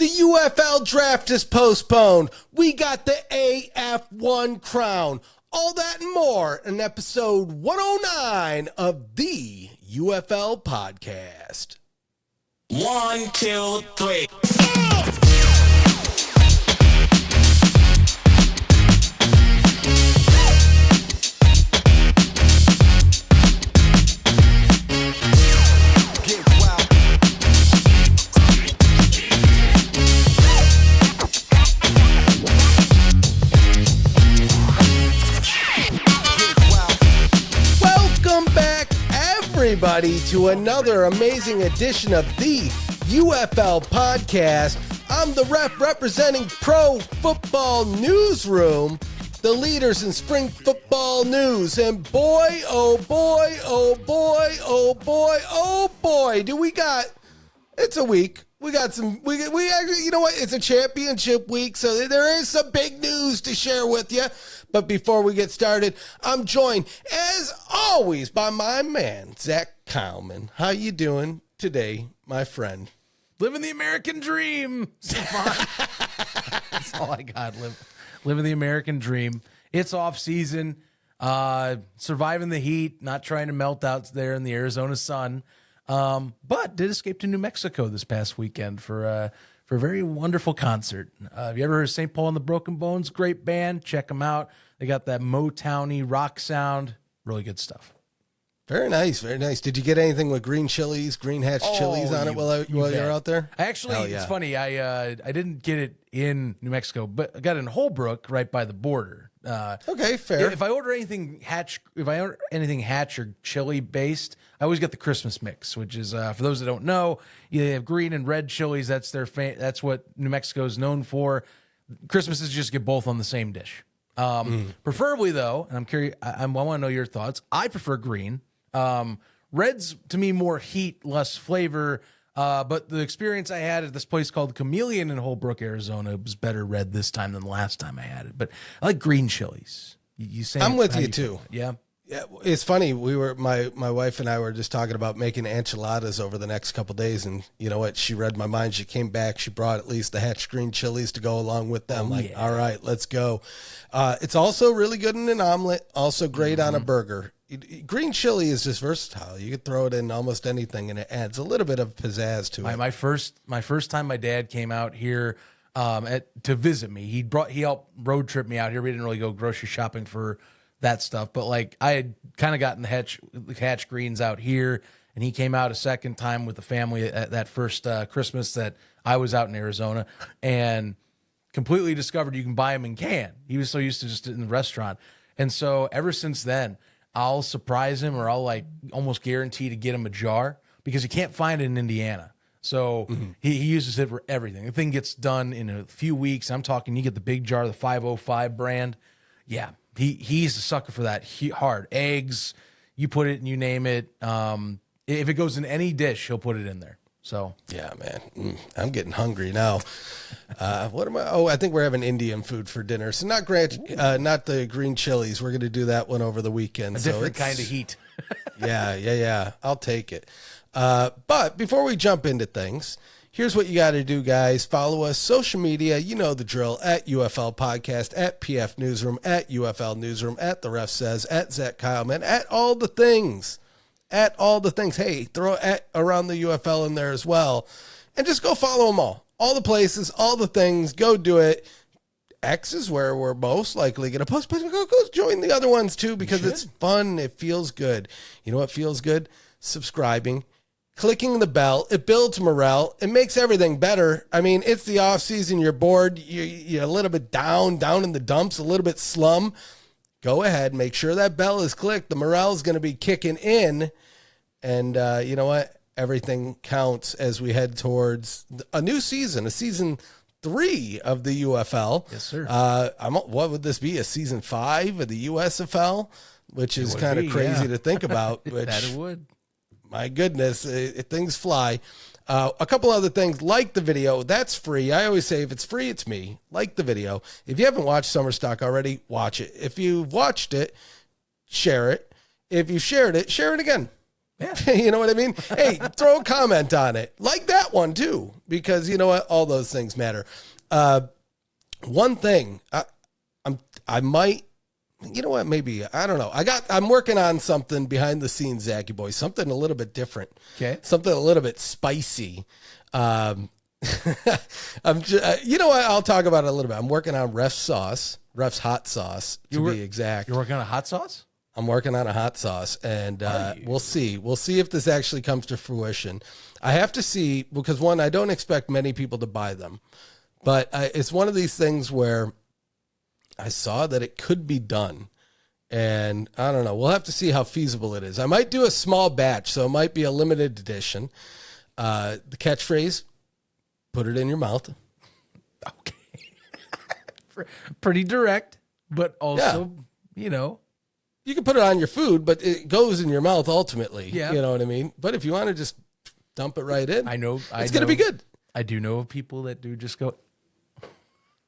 The UFL Draft is postponed. We got the AF1 Crown. All that and more in episode 109 of the UFL Podcast. 1, 2, 3. Everybody to another amazing edition of the UFL Podcast. I'm the ref representing Pro Football Newsroom, the leaders in spring football news. And boy, oh boy, oh boy, oh boy, oh boy, do we got, it's a week. We got some, we actually, you know what? It's a championship week, so there is some big news to share with you. But before we get started, I'm joined, as always, by my man, Zach Kylman. How you doing today, my friend? Living the American dream. That's all I got. Living the American dream. It's off season. Surviving the heat, not trying to melt out there in the Arizona sun. But did escape to New Mexico this past weekend for a very wonderful concert. Have you ever heard of St. Paul and the Broken Bones? Great band. Check them out. They got that Motown-y rock sound. Really good stuff. Very nice, very nice. Did you get anything with green hatch chilies on it while you're out there? Actually, It's funny. I didn't get it in New Mexico, but I got it in Holbrook, right by the border. Okay, fair. If I order anything hatch or chili based, I always get the Christmas mix, which is for those that don't know, they have green and red chilies. That's that's what New Mexico is known for. Christmas is just get both on the same dish. Preferably though, and I'm curious, I want to know your thoughts. I prefer green. Red's to me more heat, less flavor. But the experience I had at this place called Chameleon in Holbrook, Arizona, was better red this time than the last time I had it. But I like green chilies. You say I'm with you too. Yeah. Yeah, it's funny. My wife and I were just talking about making enchiladas over the next couple of days, and you know what? She read my mind. She came back. She brought at least the hatch green chilies to go along with them. All right, let's go. It's also really good in an omelet. Also great on a burger. Green chili is just versatile. You could throw it in almost anything, and it adds a little bit of pizzazz to it. My first time my dad came out here to visit me. He helped road trip me out here. We didn't really go grocery shopping for that stuff, but like I had kind of gotten the hatch greens out here, and he came out a second time with the family at that first Christmas that I was out in Arizona, and completely discovered you can buy them in can. He was so used to just in the restaurant, and so ever since then, I'll surprise him, or I'll like almost guarantee to get him a jar because you can't find it in Indiana. So he uses it for everything. The thing gets done in a few weeks. I'm talking, you get the big jar, the 505 brand. Yeah. He's a sucker for that. Hard eggs, you put it and you name it. If it goes in any dish, he'll put it in there. So yeah, man, I'm getting hungry now. What am I? Oh, I think we're having Indian food for dinner. So not the green chilies. We're going to do that one over the weekend. A different kind of heat. Yeah. I'll take it. But before we jump into things, here's what you got to do, guys. Follow us, social media. You know the drill, at UFL Podcast, at PF Newsroom, at UFL Newsroom, at The Ref Says, at Zach Kyleman, at all the things. At all the things. Hey, throw at around the UFL in there as well. And just go follow them all. All the places, all the things. Go do it. X is where we're most likely going to post. But go join the other ones too, because it's fun. It feels good. You know what feels good? Subscribing. Clicking the bell, it builds morale. It makes everything better. I mean, it's the off season. You're bored. You're a little bit down in the dumps, a little bit slum. Go ahead, make sure that bell is clicked. The morale is going to be kicking in. And you know what? Everything counts as we head towards a new season, a season 3 of the UFL. Yes, sir. What would this be? A season 5 of the USFL, which is kind of crazy to think about. Which, that it would. My goodness, things fly. A couple other things, like the video. That's free. I always say if it's free, it's me. Like the video. If you haven't watched Summer Stock already, watch it. If you've watched it, share it. If you've shared it, share it again. You know what I mean? Hey, throw a comment on it. Like that one too, because you know what? All those things matter. One thing I might, you know what? Maybe, I don't know. I'm working on something behind the scenes, Zachy boy, something a little bit different. Okay. Something a little bit spicy. I'm just, you know what? I'll talk about it a little bit. I'm working on Ref's hot sauce to be exact. You're working on a hot sauce? I'm working on a hot sauce, and we'll see. We'll see if this actually comes to fruition. I have to see, because one, I don't expect many people to buy them, but it's one of these things where I saw that it could be done, and I don't know. We'll have to see how feasible it is. I might do a small batch, so it might be a limited edition. The catchphrase, put it in your mouth. Okay. Pretty direct, but also, you know. You can put it on your food, but it goes in your mouth ultimately. Yeah. You know what I mean? But if you want to just dump it right in, I know it's going to be good. I do know of people that do just go.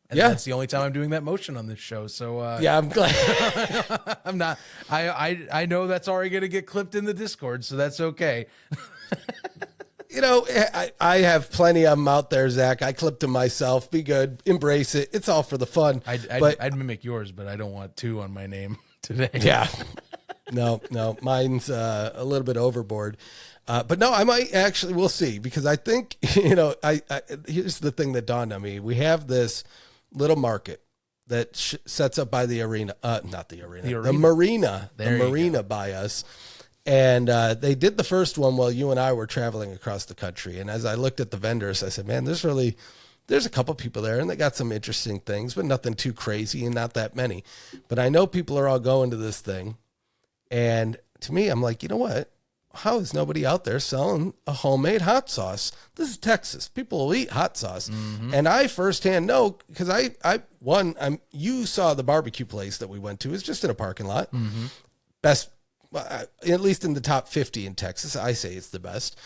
And Yeah. that's the only time I'm doing that motion on this show. So Yeah, I'm glad. I'm not. I know that's already going to get clipped in the Discord, so that's okay. You know, I have plenty of them out there, Zach. I clipped them myself. Be good. Embrace it. It's all for the fun. I'd mimic yours, but I don't want two on my name today. Yeah. No, mine's a little bit overboard. But no, I might actually, we'll see, because I think, you know, here's the thing that dawned on me. We have this little market that sets up by the arena, not the arena, the marina, by us. And they did the first one while you and I were traveling across the country. And as I looked at the vendors, I said, man, there's a couple people there, and they got some interesting things, but nothing too crazy and not that many. But I know people are all going to this thing. And to me, I'm like, you know what? How is nobody out there selling a homemade hot sauce? This is Texas. People will eat hot sauce. Mm-hmm. And I firsthand know, because you saw the barbecue place that we went to. It's just in a parking lot. Mm-hmm. Best, at least in the top 50 in Texas. I say it's the best.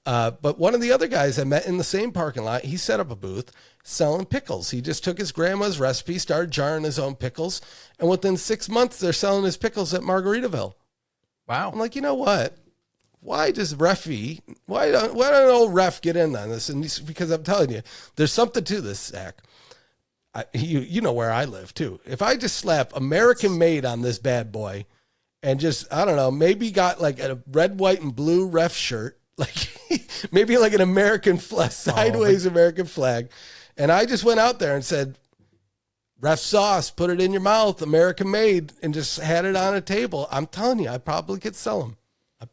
But one of the other guys I met in the same parking lot, he set up a booth selling pickles. He just took his grandma's recipe, started jarring his own pickles, and within 6 months, they're selling his pickles at Margaritaville. Wow. I'm like, you know what? Why does why don't old ref get in on this? And because I'm telling you, there's something to this, Zach. You know where I live too. If I just slap American made on this bad boy and just, I don't know, maybe got like a red, white, and blue ref shirt, like maybe like an American flag, sideways American flag. And I just went out there and said, ref sauce, put it in your mouth, American made, and just had it on a table. I'm telling you, I probably could sell them.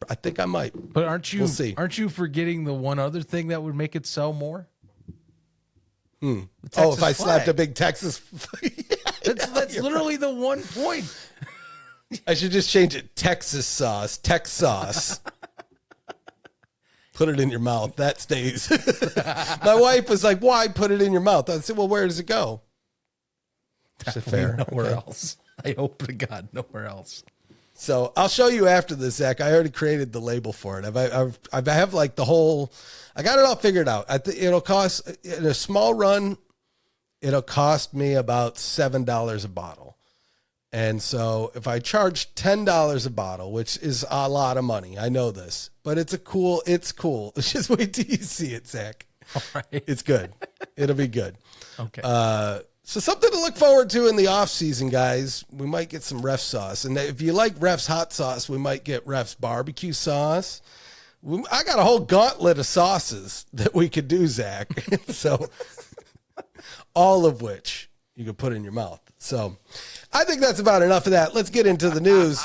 I think I might. But aren't you We'll see. Aren't you forgetting the one other thing that would make it sell more? Oh, if I slapped a big Texas. That's literally the one point. I should just change it. Texas sauce. Tex sauce. Put it in your mouth. That stays. My wife was like, why put it in your mouth? I said, well, where does it go? I said, fair. Nowhere else. I hope to God nowhere else. So I'll show you after this, Zach. I already created the label for it. I have like the whole, I got it all figured out. It'll cost, in a small run, it'll cost me about $7 a bottle. And so if I charge $10 a bottle, which is a lot of money, I know this, but it's cool. It's just wait till you see it, Zach. All right. It's good. It'll be good. Okay. So something to look forward to in the off season, guys. We might get some Ref sauce. And if you like Ref's hot sauce, we might get Ref's barbecue sauce. I got a whole gauntlet of sauces that we could do, Zach. So all of which you could put in your mouth. So I think that's about enough of that. Let's get into the news.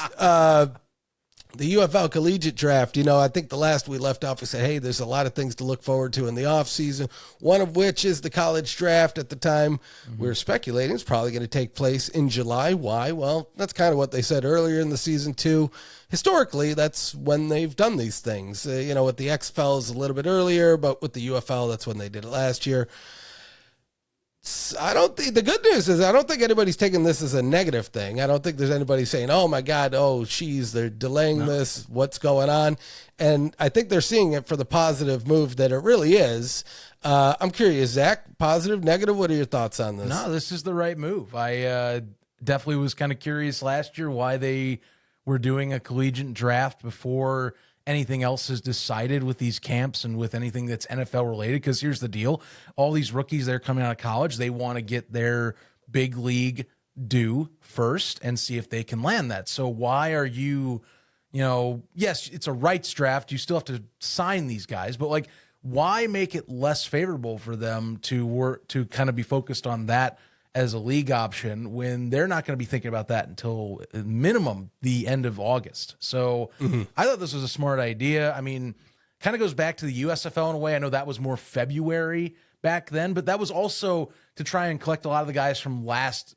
The UFL Collegiate Draft, you know, I think the last we left off, we said, hey, there's a lot of things to look forward to in the offseason, one of which is the college draft. At the time, we were speculating it's probably going to take place in July. Why? Well, that's kind of what they said earlier in the season, too. Historically, that's when they've done these things. You know, with the XFL is a little bit earlier, but with the UFL, that's when they did it last year. I don't think the good news is I don't think anybody's taking this as a negative thing. I don't think there's anybody saying, oh my God, oh geez, they're delaying this. What's going on? And I think they're seeing it for the positive move that it really is. I'm curious, Zach, positive, negative. What are your thoughts on this? No, this is the right move. I definitely was kind of curious last year why they were doing a collegiate draft before anything else is decided with these camps and with anything that's NFL related. Because here's the deal. All these rookies that are coming out of college, they want to get their big league due first and see if they can land that. So why are you, yes, it's a rights draft. You still have to sign these guys, but like, why make it less favorable for them to work, to kind of be focused on that as a league option when they're not going to be thinking about that until minimum the end of August? So I thought this was a smart idea. I mean, kind of goes back to the USFL in a way. I know that was more February back then, but that was also to try and collect a lot of the guys from last,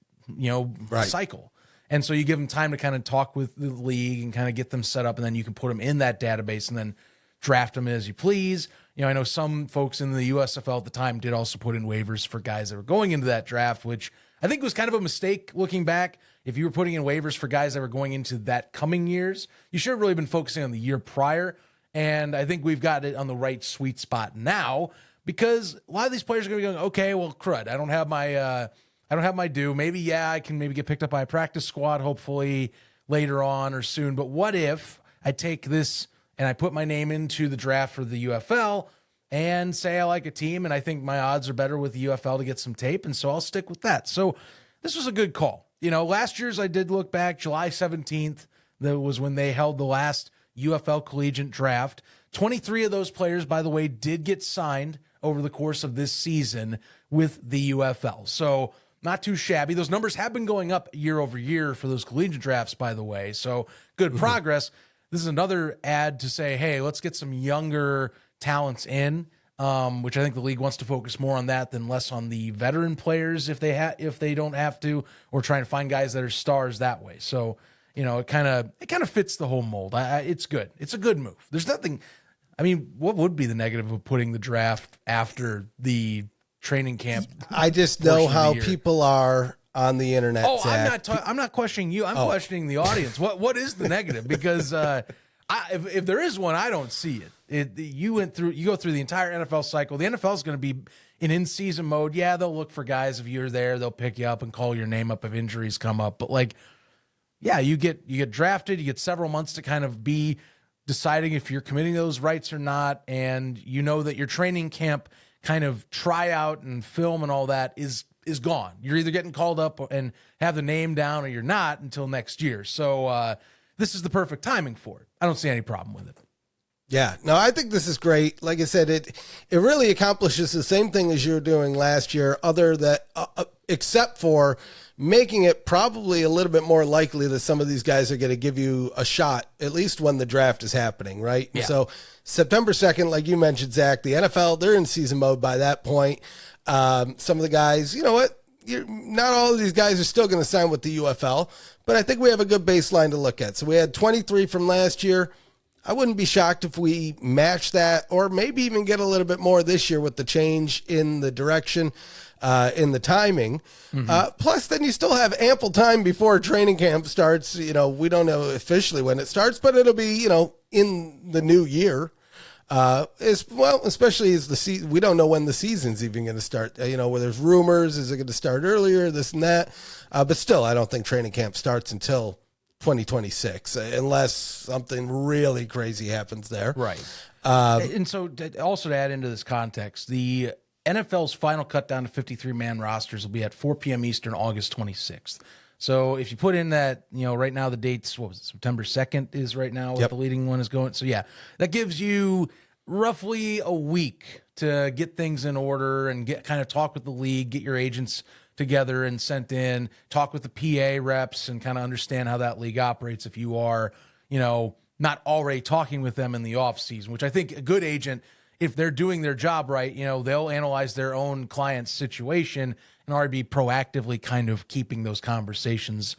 cycle. And so you give them time to kind of talk with the league and kind of get them set up, and then you can put them in that database and then draft them as you please. I know some folks in the USFL at the time did also put in waivers for guys that were going into that draft, which I think was kind of a mistake looking back. If you were putting in waivers for guys that were going into that coming years, you should have really been focusing on the year prior. And I think we've got it on the right sweet spot now, because a lot of these players are going to be going, okay, well, crud, I don't have my due. Maybe, I can maybe get picked up by a practice squad, hopefully later on or soon. But what if I take this and I put my name into the draft for the UFL and say I like a team and I think my odds are better with the UFL to get some tape, and so I'll stick with that. So this was a good call. Last year's, I did look back, July 17th, that was when they held the last UFL Collegiate Draft. 23 of those players, by the way, did get signed over the course of this season with the UFL. So not too shabby. Those numbers have been going up year over year for those collegiate drafts, by the way. So good progress. This is another ad to say, hey, let's get some younger talents in, which I think the league wants to focus more on that than less on the veteran players if they don't have to, or trying to find guys that are stars that way. So, it kind of fits the whole mold. It's good. It's a good move. There's nothing. I mean, what would be the negative of putting the draft after the training camp? I just know how people are on the internet. Oh, I'm not questioning you. I'm questioning the audience. What is the negative? Because if there is one, I don't see it. You go through the entire NFL cycle. The NFL is going to be in season mode. Yeah, they'll look for guys. If you're there, they'll pick you up and call your name up if injuries come up. But you get drafted. You get several months to kind of be deciding if you're committing those rights or not, and that your training camp kind of tryout and film and all that is gone. You're either getting called up and have the name down, or you're not until next year. So this is the perfect timing for it. I don't see any problem with it. Yeah, no, I think this is great. Like I said, it really accomplishes the same thing as you were doing last year, except for making it probably a little bit more likely that some of these guys are going to give you a shot, at least when the draft is happening, right? Yeah. So September 2nd, like you mentioned, Zach, the NFL, they're in season mode by that point. Some of the guys, not all of these guys are still going to sign with the UFL, but I think we have a good baseline to look at. So we had 23 from last year. I wouldn't be shocked if we match that, or maybe even get a little bit more this year with the change in the direction, in the timing. Plus, then you still have ample time before training camp starts. We don't know officially when it starts, but it'll be, in the new year. Especially as the season, we don't know when the season's even going to start. Where there's rumors, is it going to start earlier, this and that? But still, I don't think training camp starts until 2026, unless something really crazy happens there. Right. And so also to add into this context, the NFL's final cut down to 53-man rosters will be at 4 p.m. Eastern, August 26th. So if you put in that, right now the dates, September 2nd is right now what the leading one is going. So yeah, that gives you roughly a week to get things in order and talk with the league, get your agents together and sent in, talk with the PA reps and kind of understand how that league operates if you are, not already talking with them in the off season, which I think a good agent, if they're doing their job right, they'll analyze their own client's situation and already be proactively kind of keeping those conversations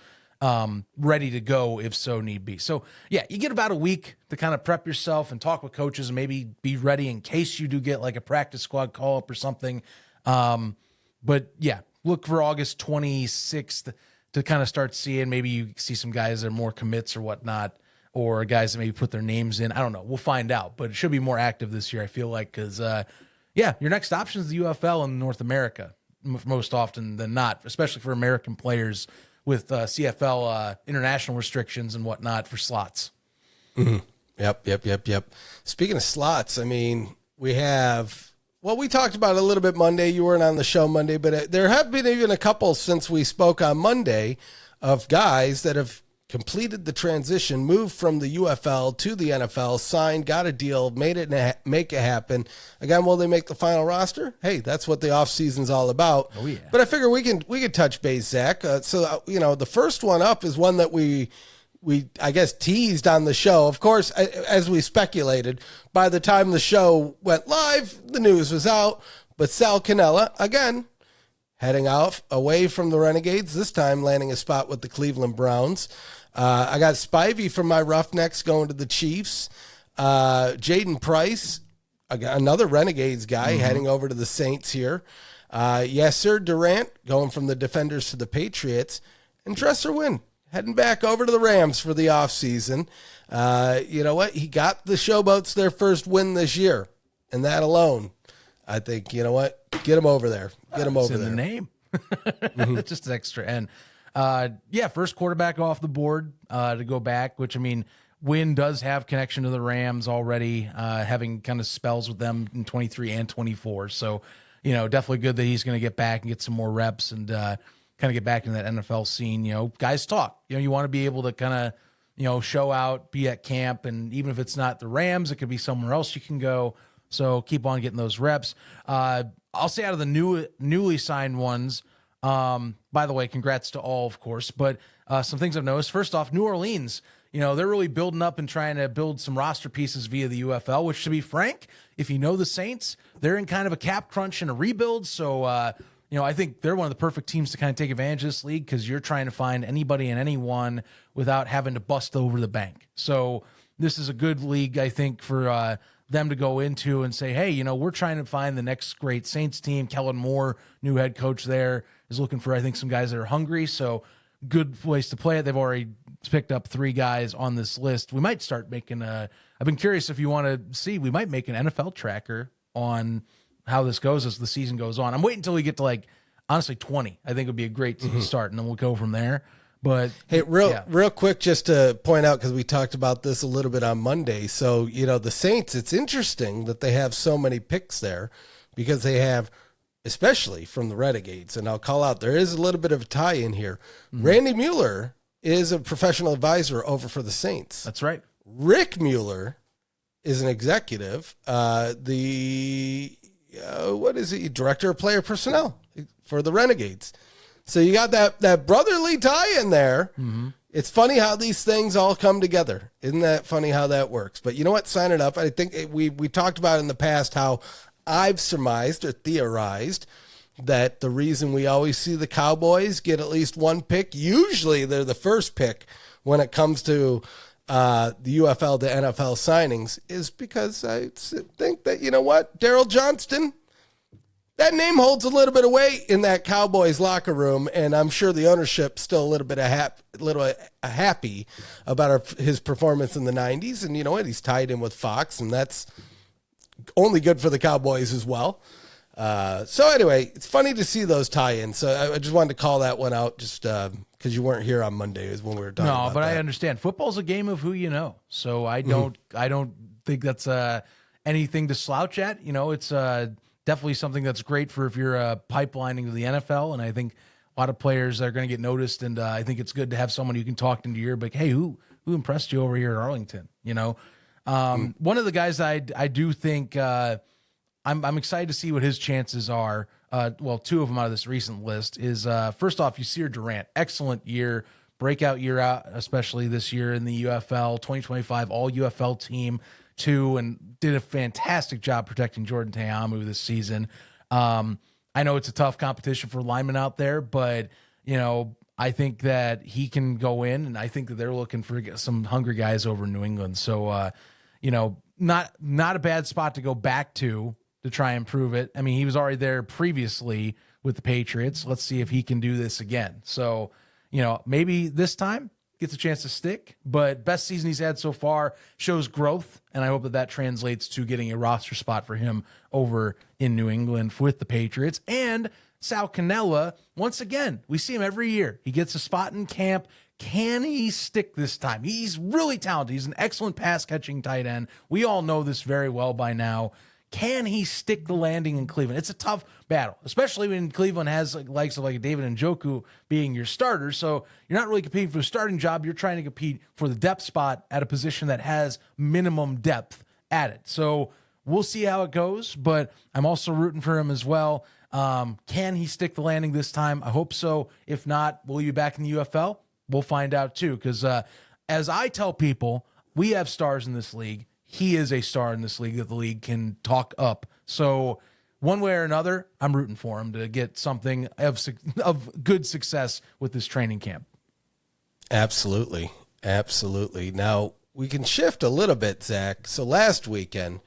ready to go if so need be. So yeah, you get about a week to kind of prep yourself and talk with coaches and maybe be ready in case you do get like a practice squad call up or something. But yeah, look for August 26th to kind of start seeing, maybe you see some guys that are more commits or whatnot, or guys that maybe put their names in. I don't know. We'll find out, but it should be more active this year, I feel like, because, your next option is the UFL in North America most often than not, especially for American players with CFL international restrictions and whatnot for slots. Mm-hmm. Yep. Speaking of slots, I mean, we talked about it a little bit Monday. You weren't on the show Monday, but there have been even a couple since we spoke on Monday of guys that have completed the transition, moved from the UFL to the NFL, signed, got a deal, make it happen. Again, will they make the final roster? Hey, that's what the offseason's all about. Oh, yeah. But I figure we could touch base, Zach. The first one up is one that we I guess teased on the show. Of course, as we speculated, by the time the show went live, the news was out. But Sal Cannella, again, heading off away from the Renegades, this time landing a spot with the Cleveland Browns. I got Spivey from my Roughnecks going to the Chiefs. Jaden Price, another Renegades guy, heading over to the Saints here. Yasser Durant going from the Defenders to the Patriots. And Dresser Wynn heading back over to the Rams for the offseason. You know what? He got the Showboats their first win this year. And that alone, I think, you know what? Get him over there. Get him over there. It's in the name. Just an extra N. First quarterback off the board to go back, which, I mean, Wynn does have connection to the Rams already, having kind of spells with them in 23 and 24. So, you know, definitely good that he's going to get back and get some more reps and kind of get back in that NFL scene. You know, guys talk. You know, you want to be able to kind of, you know, show out, be at camp, and even if it's not the Rams, it could be somewhere else you can go. So keep on getting those reps. I'll say out of the newly signed ones, by the way, congrats to all, of course, but some things I've noticed. First off, New Orleans, you know, they're really building up and trying to build some roster pieces via the UFL, which, to be frank, if you know the Saints, they're in kind of a cap crunch and a rebuild. So, you know, I think they're one of the perfect teams to kind of take advantage of this league because you're trying to find anybody and anyone without having to bust over the bank. So this is a good league, I think, for them to go into and say, hey, you know, we're trying to find the next great Saints team. Kellen Moore, new head coach there, is looking for, I think, some guys that are hungry. So good place to play it. They've already picked up 3 guys on this list. We might start making I've been curious if you want to see, we might make an NFL tracker on how this goes as the season goes on. I'm waiting until we get to, like, honestly, 20. I think would be a great start, and then we'll go from there. But hey, real quick, just to point out, because we talked about this a little bit on Monday. So, you know, the Saints, it's interesting that they have so many picks there because they have, especially from the Renegades, and I'll call out, there is a little bit of a tie in here. Randy Mueller is a professional advisor over for the Saints. That's right. Rick Mueller is an executive, what is he? Director of player personnel for the Renegades. So you got that brotherly tie in there. It's funny how these things all come together. Isn't that funny how that works? But you know what? Sign it up. I think we talked about in the past how I've surmised or theorized that the reason we always see the Cowboys get at least one pick, usually they're the first pick when it comes to the UFL to NFL signings, is because I think that, you know what, Daryl Johnston, that name holds a little bit of weight in that Cowboys locker room, and I'm sure the ownership's still a little bit happy about his performance in the 90s. And you know what? He's tied in with Fox, and that's only good for the Cowboys as well. So anyway, it's funny to see those tie-ins. So I just wanted to call that one out just because you weren't here on Monday is when we were talking about that. I understand. Football's a game of who you know. So I don't think that's anything to slouch at. You know, it's definitely something that's great for if you're pipelining to the NFL, and I think a lot of players are going to get noticed, and I think it's good to have someone you can talk into your ear, like, hey, who impressed you over here at Arlington? You know, one of the guys I do think I'm excited to see what his chances are. 2 of them out of this recent list is first off, Yasir Durant, excellent year, breakout year out, especially this year in the UFL 2025 All UFL team. And did a fantastic job protecting Jordan Teamu this season. I know it's a tough competition for linemen out there, but, you know, I think that he can go in, and I think that they're looking for some hungry guys over in New England. So, you know, not a bad spot to go back to try and prove it. I mean, he was already there previously with the Patriots. Let's see if he can do this again. So, you know, maybe this time gets a chance to stick, but best season he's had so far, shows growth, and I hope that translates to getting a roster spot for him over in New England with the Patriots. And Sal Cannella, once again, we see him every year. He gets a spot in camp, Can he stick this time? He's really talented. He's an excellent pass-catching tight end. We all know this very well by now. Can he stick the landing in Cleveland? It's a tough battle, especially when Cleveland has likes of like David Njoku being your starter. So you're not really competing for a starting job. You're trying to compete for the depth spot at a position that has minimum depth at it. So we'll see how it goes, but I'm also rooting for him as well. Can he stick the landing this time? I hope so. If not, will he be back in the UFL? We'll find out too, because as I tell people, we have stars in this league. He is a star in this league that the league can talk up. So one way or another, I'm rooting for him to get something of good success with this training camp. Absolutely. Absolutely. Now, we can shift a little bit, Zach. So last weekend,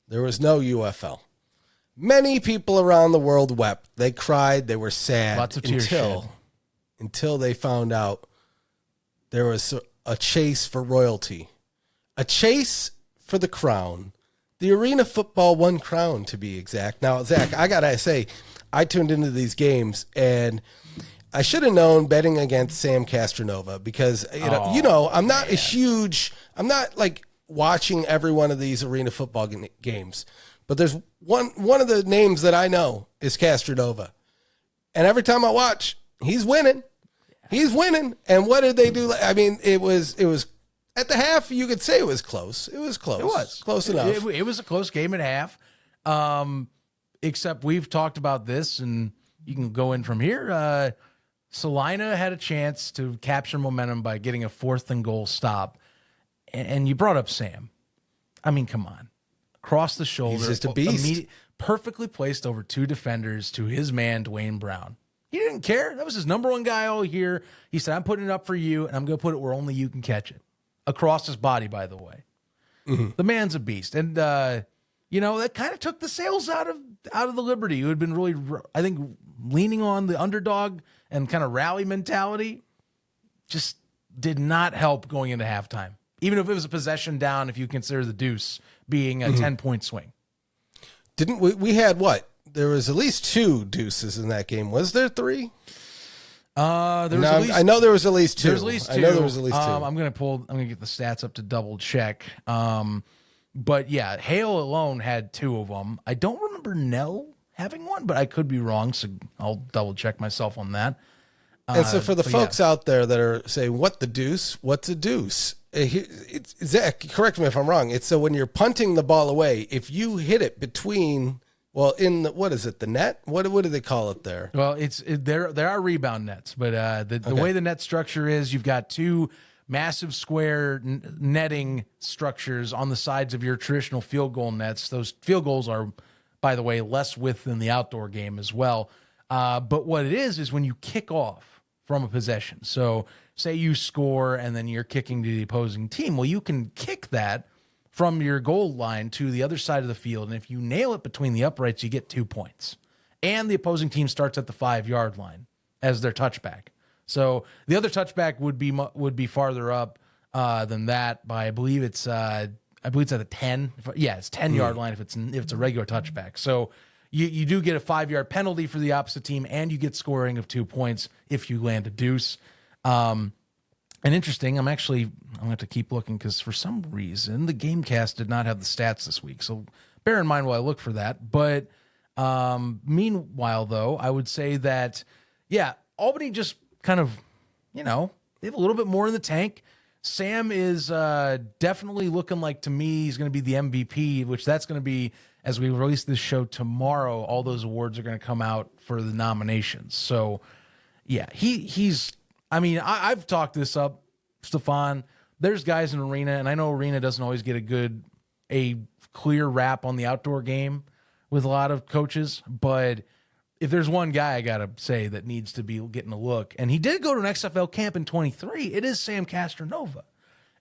there was no UFL. Many people around the world wept. They cried. They were sad. Lots of tears until they found out there was a chase for royalty. A chase for the crown. The Arena Football 1 crown, to be exact. Now, Zach, I got to say, I tuned into these games, and I should have known betting against Sam Castronova because, I'm not like watching every one of these Arena Football games. But there's one of the names that I know is Castronova. And every time I watch, he's winning. He's winning. And what did they do? I mean, it was at the half, you could say it was close. It was close. It was. Close enough. It was a close game at half. Except we've talked about this, and you can go in from here. Salina had a chance to capture momentum by getting a 4th and goal stop. And you brought up Sam. I mean, come on. Across the shoulder. He's just a beast. Perfectly placed over 2 defenders to his man, Dwayne Brown. He didn't care. That was his number 1 guy all year. He said, I'm putting it up for you, and I'm going to put it where only you can catch it. Across his body, by the way. Mm-hmm. The man's a beast. And, that kind of took the sails out of the Liberty, who had been really, I think, leaning on the underdog and kind of rally mentality. Just did not help going into halftime. Even if it was a possession down, if you consider the deuce being a 10-point swing. Didn't we had what? There was at least 2 deuces in that game. Was there 3? There was at least, I know there was at least 2. There's at least 2. I know there was at least 2. I'm gonna get the stats up to double check. But yeah, Hale alone had 2 of them. I don't remember Nell having one, but I could be wrong, so I'll double check myself on that. And so for the folks out there that are saying, what the deuce? What's a deuce? Zach, correct me if I'm wrong. It's so when you're punting the ball away, if you hit it between, what is it, the net? What do they call it there? Well, there are rebound nets, but the way the net structure is, you've got 2 massive square netting structures on the sides of your traditional field goal nets. Those field goals are, by the way, less width than the outdoor game as well. But what it is when you kick off from a possession. So say you score and then you're kicking to the opposing team. Well, you can kick that from your goal line to the other side of the field. And if you nail it between the uprights, you get 2 points. And the opposing team starts at the 5-yard line as their touchback. So the other touchback would be farther up than that by, I believe it's at the 10. It's 10-yard line if it's a regular touchback. So you do get a 5-yard penalty for the opposite team, and you get scoring of 2 points if you land a deuce. And interesting, I'm going to have to keep looking because for some reason the Gamecast did not have the stats this week. So bear in mind while I look for that. But meanwhile, though, I would say that, Albany just kind of, they have a little bit more in the tank. Sam is definitely looking like, to me, he's going to be the MVP, which that's going to be, as we release this show tomorrow, all those awards are going to come out for the nominations. So, yeah, I've talked this up, Stefan. There's guys in Arena, and I know Arena doesn't always get a clear rap on the outdoor game with a lot of coaches, but if there's one guy I got to say that needs to be getting a look, and he did go to an XFL camp in 23, it is Sam Castronova.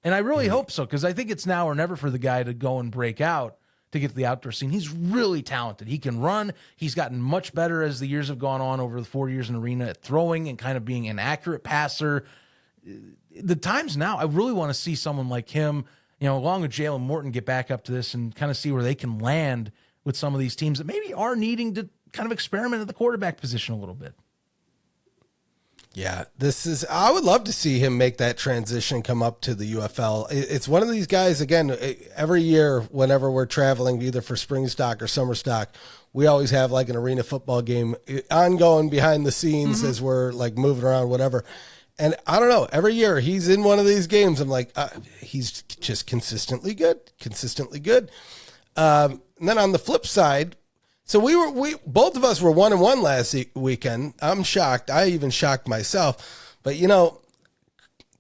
And I really hope so, because I think it's now or never for the guy to go and break out to get to the outdoor scene. He's really talented. He can run. He's gotten much better as the years have gone on over the 4 years in Arena at throwing and kind of being an accurate passer. The times now, I really want to see someone like him, along with Jalen Morton, get back up to this and kind of see where they can land with some of these teams that maybe are needing to kind of experiment at the quarterback position a little bit. Yeah, I would love to see him make that transition, come up to the UFL. It's one of these guys, again, every year, whenever we're traveling, either for spring stock or summer stock, we always have like an arena football game ongoing behind the scenes as we're like moving around, whatever. And I don't know, every year he's in one of these games. I'm like, he's just consistently good. And then on the flip side, so we both of us were 1-1 last weekend. I'm shocked. I even shocked myself. But,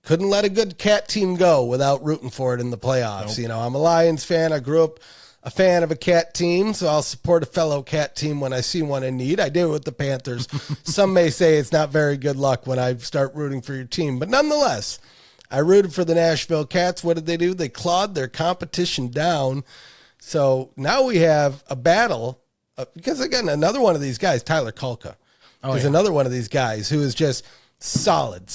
couldn't let a good Cat team go without rooting for it in the playoffs. Nope. I'm a Lions fan. I grew up a fan of a Cat team, so I'll support a fellow Cat team when I see one in need. I do it with the Panthers. Some may say it's not very good luck when I start rooting for your team. But nonetheless, I rooted for the Nashville Cats. What did they do? They clawed their competition down. So now we have a battle. Because, again, another one of these guys, Tyler Kulka, is another one of these guys who is just solid.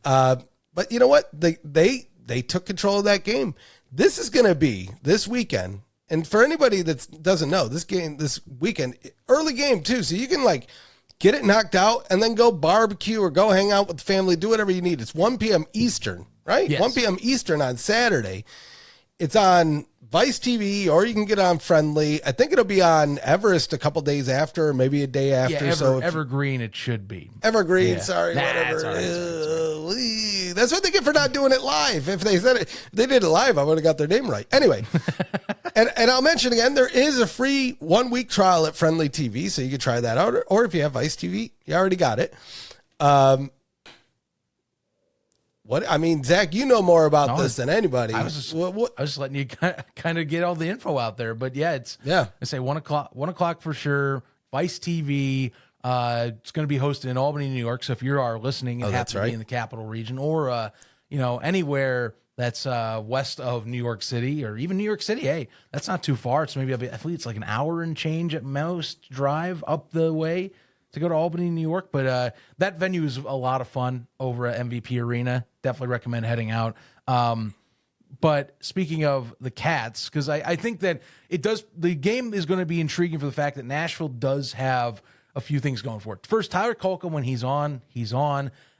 But you know what? They took control of that game. This is going to be this weekend. And for anybody that doesn't know, this weekend, early game too. So you can like get it knocked out and then go barbecue or go hang out with the family, do whatever you need. It's 1 p.m. Eastern, right? Yes. 1 p.m. Eastern on Saturday. It's on Vice TV, or you can get on Friendly. I think it'll be on Everest a couple days after, or maybe a day after. Yeah, Evergreen it should be. Evergreen, Yeah. sorry, whatever. It's all right. That's what they get for not doing it live. If they did it live, I would have got their name right. Anyway, and I'll mention again, there is a free 1-week trial at Friendly TV, so you can try that out. Or if you have Vice TV, you already got it. Zach, you know more about this than anybody. I was just letting you kind of get all the info out there. But yeah, I say 1 o'clock for sure. Vice TV. It's going to be hosted in Albany, New York. So if you are listening and happen to be in the capital region, or anywhere that's west of New York City, or even New York City, hey, that's not too far. It's maybe, I believe it's like an hour and change at most drive up the way to go to Albany, New York. But that venue is a lot of fun over at MVP Arena. Definitely recommend heading out. But speaking of the Cats, because I think that the game is going to be intriguing for the fact that Nashville does have a few things going for it. First, Tyler Kulka, when he's on.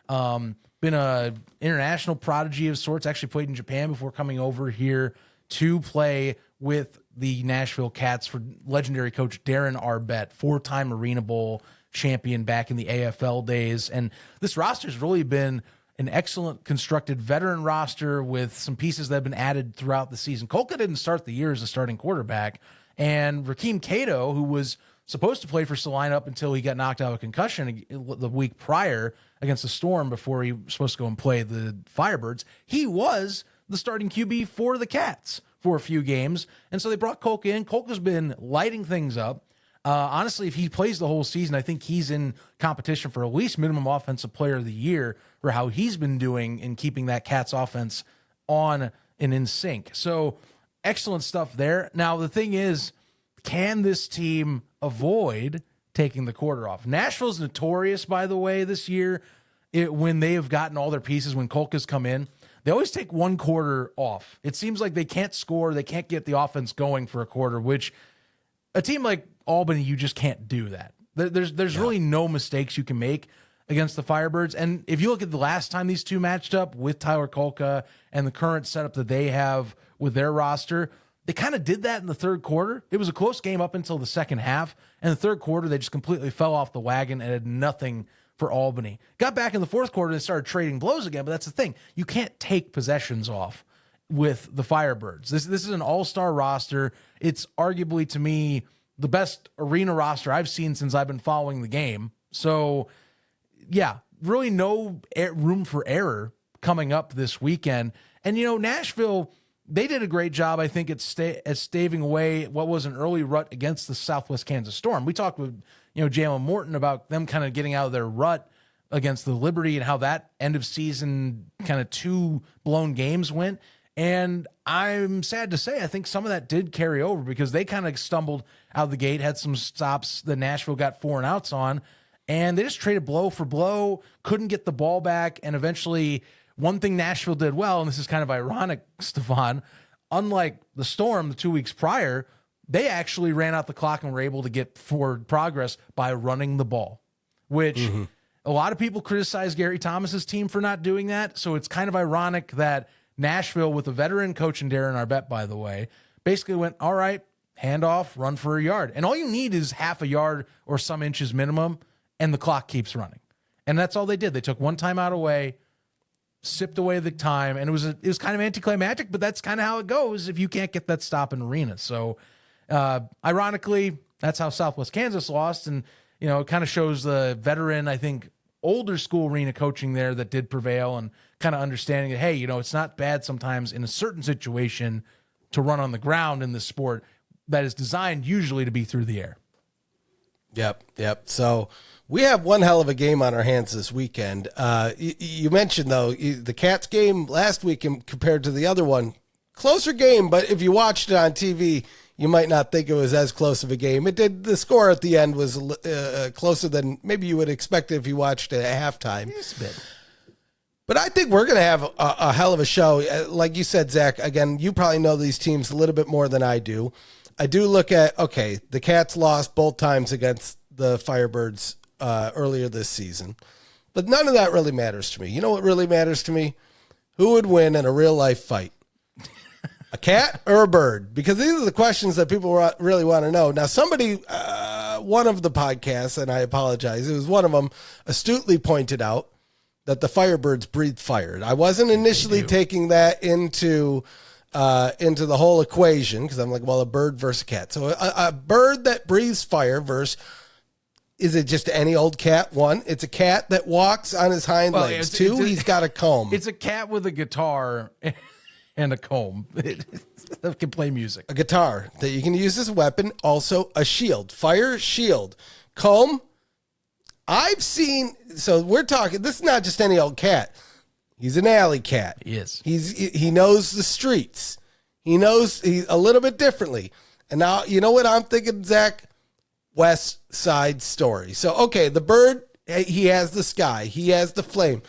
Been a international prodigy of sorts. Actually played in Japan before coming over here to play with the Nashville Cats for legendary coach Darren Arbett, 4-time Arena Bowl champion back in the AFL days. And this roster's really been an excellent constructed veteran roster with some pieces that have been added throughout the season. Kulka didn't start the year as a starting quarterback, and Rakeem Cato, who was supposed to play for Salina up until he got knocked out with concussion the week prior against the Storm before he was supposed to go and play the Firebirds, he was the starting QB for the Cats for a few games. And so they brought Kulka in. Kulka's been lighting things up. Honestly, if he plays the whole season, I think he's in competition for at least minimum offensive player of the year for how he's been doing in keeping that Cats offense on and in sync. So excellent stuff there. Now, the thing is, can this team avoid taking the quarter off? Nashville's notorious, by the way, this year, when they have gotten all their pieces, when Kulka's come in, they always take one quarter off. It seems like they can't score, they can't get the offense going for a quarter, which a team like Albany, you just can't do that. There's really no mistakes you can make against the Firebirds. And if you look at the last time these two matched up with Tyler Kulka and the current setup that they have with their roster, they kind of did that in the third quarter. It was a close game up until the second half. And the third quarter, they just completely fell off the wagon and had nothing for Albany. Got back in the fourth quarter and started trading blows again. But that's the thing. You can't take possessions off with the Firebirds. This is an all-star roster. It's arguably, to me, the best arena roster I've seen since I've been following the game. So, yeah, really no room for error coming up this weekend. And, Nashville, they did a great job, I think, at staving away what was an early rut against the Southwest Kansas Storm. We talked with, Jalen Morton about them kind of getting out of their rut against the Liberty and how that end of season kind of 2 blown games went. And I'm sad to say, I think some of that did carry over because they kind of stumbled out of the gate, had some stops that Nashville got 4 and outs on, and they just traded blow for blow, couldn't get the ball back. And eventually, one thing Nashville did well, and this is kind of ironic, Stefan, unlike the Storm the 2 weeks prior, they actually ran out the clock and were able to get forward progress by running the ball, which A lot of people criticize Gary Thomas's team for not doing that. So it's kind of ironic that Nashville, with a veteran coach in Darren Arbette, by the way, basically went, all right, hand off, run for a yard. And all you need is half a yard or some inches minimum, and the clock keeps running. And that's all they did. They took one timeout away, sipped away the time, and it was kind of anticlimactic, but that's kind of how it goes if you can't get that stop in arena. So ironically, that's how Southwest Kansas lost. And, it kind of shows the veteran, I think, older school arena coaching there that did prevail, and kind of understanding that, hey, it's not bad sometimes in a certain situation to run on the ground in this sport that is designed usually to be through the air. Yep. So we have one hell of a game on our hands this weekend. You mentioned, though, the Cats game last week compared to the other one, closer game, but if you watched it on TV, you might not think it was as close of a game. It did. The score at the end was closer than maybe you would expect if you watched it at halftime. Yes, a bit. But I think we're going to have a hell of a show. Like you said, Zach, again, you probably know these teams a little bit more than I do. I do look at, okay, the Cats lost both times against the Firebirds earlier this season. But none of that really matters to me. You know what really matters to me? Who would win in a real-life fight? A cat or a bird? Because these are the questions that people really want to know. Now, somebody, one of the podcasts, and I apologize, it was one of them, astutely pointed out that the Firebirds breathe fire. I wasn't initially taking that into the whole equation because I'm like, well, a bird versus a cat. So a bird that breathes fire versus, is it just any old cat? One, it's a cat that walks on his hind legs. Two, he's got a comb. It's a cat with a guitar and a comb that can play music. A guitar that you can use as a weapon. Also a shield. Fire, shield. Comb. I've seen, so we're talking, this is not just any old cat. He's an alley cat. He is. He knows the streets. He knows he's a little bit differently. And now, you know what I'm thinking, Zach? West Side Story. So, okay, the bird, he has the sky. He has the flame.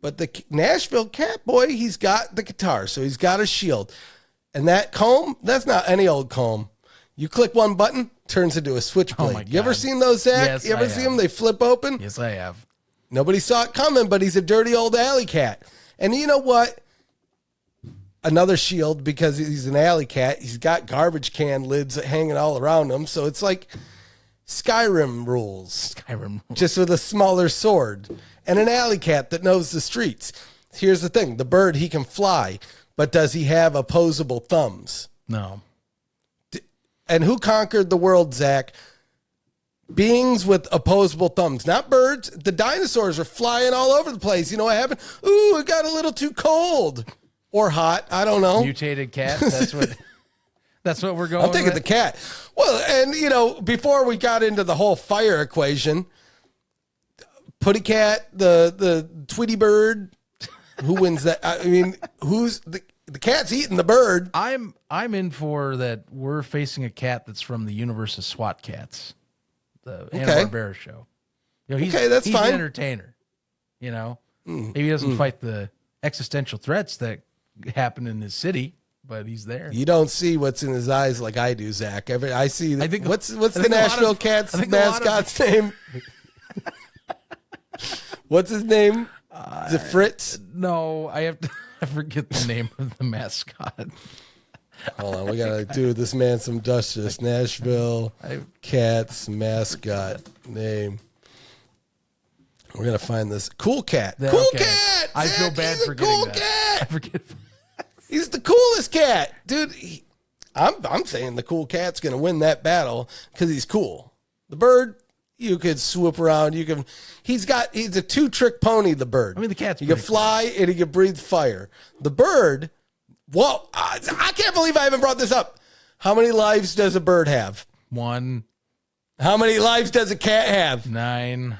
But the Nashville cat boy, he's got the guitar. So he's got a shield. And that comb, that's not any old comb. You click one button, turns into a switchblade. Oh my God. You ever seen those, Zach? Yes, you ever see them? They flip open? Yes, I have. Nobody saw it coming, but he's a dirty old alley cat. And you know what? Another shield, because he's an alley cat. He's got garbage can lids hanging all around him. So it's like Skyrim rules. Just with a smaller sword. And an alley cat that knows the streets. Here's the thing. The bird, he can fly. But does he have opposable thumbs? No. And who conquered the world, Zach? Beings with opposable thumbs, not birds. The dinosaurs are flying all over the place. You know what happened? Ooh, it got a little too cold or hot. I don't know. Mutated cat. That's what we're going. I'm thinking with. the cat. Well, and before we got into the whole fire equation, Putty Cat, the Tweety Bird, who wins that? I mean, who's the cat's eating the bird? I'm in for that. We're facing a cat that's from the universe of SWAT Cats. The Hanna-Barbera show. He's fine. An entertainer. Maybe he doesn't fight the existential threats that happen in his city, but he's there. You don't see what's in his eyes like I do, Zach. I see. What's the Nashville Cats mascot's name? What's his name? Is it Fritz? No, I forget the name of the mascot. Hold on, we gotta do this man some justice. Nashville Cats mascot name. We're gonna find this cool cat. Cat. I feel bad for cool that. Cat. I forget. He's the coolest cat, dude. I'm saying the cool cat's gonna win that battle because he's cool. The bird, you could swoop around. He's a two-trick pony. The bird. I mean, the cat's. He can fly and he can breathe fire. The bird. Whoa, I can't believe I haven't brought this up. How many lives does a bird have? 1. How many lives does a cat have? 9.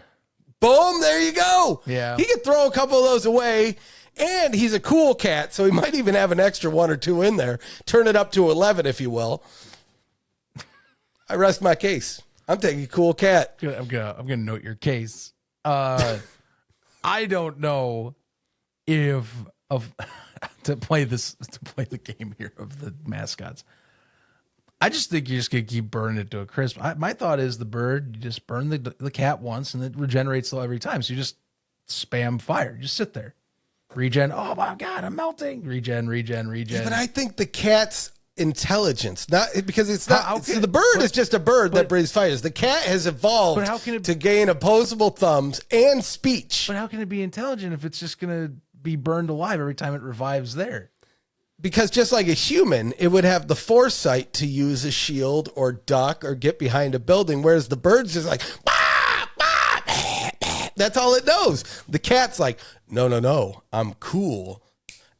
Boom, there you go. Yeah. He can throw a couple of those away, and he's a cool cat, so he might even have an extra 1 or 2 in there. Turn it up to 11, if you will. I rest my case. I'm taking cool cat. I'm gonna note your case. I don't know if to play the game here of the mascots. I just think you're just going to keep burning it to a crisp. My thought is the bird, you just burn the cat once and it regenerates every time. So you just spam fire. Just sit there. Regen. Oh my God, I'm melting. Regen. Yeah, but I think the cat's intelligence, not because it's not. The bird is just a bird that breathes fires. The cat has evolved to gain opposable thumbs and speech. But how can it be intelligent if it's just going to be burned alive every time it revives there? Because just like a human, it would have the foresight to use a shield or duck or get behind a building, whereas the bird's just like, bah, bah, bah, bah. That's all it knows. The cat's like, no, I'm cool.